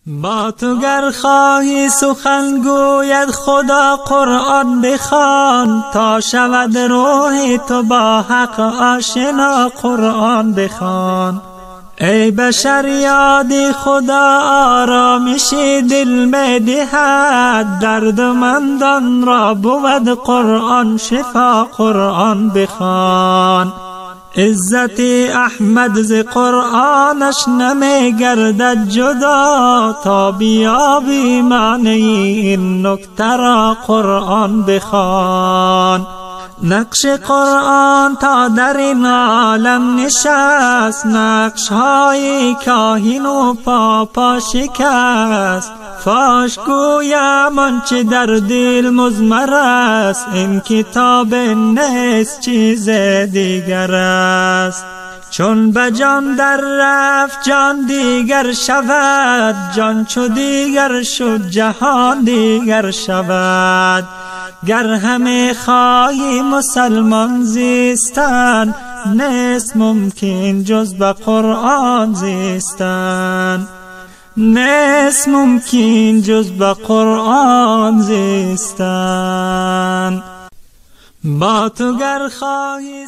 با تو گر خواهی سخن گوید خدا قرآن بخوان، تا شود روح تو با حق آشنا قرآن بخوان. ای بشر یادی خدا آرامشی دل می‌دهد، دردمندان را بود قرآن شفا قرآن بخوان. عزت احمد ز قرآنش نمی گردد جدا، تا بیابی معنی این نکته را قرآن بخوان. نقش قرآن تا در این عالم نشست، نقش های کاهن و پاپا شکست. فاش گویم آنچه در دل مضمر است، این کتاب نیست چیز دیگر است. چون به جان در رفت جان دیگر شود، جان چو دیگر شد جهان دیگر شود. گر همه خواهی مسلمان زیستن، نیست ممکن جز به قرآن زیستن. نیست ممکن جز به قرآن زیستن. با تو گر خواهی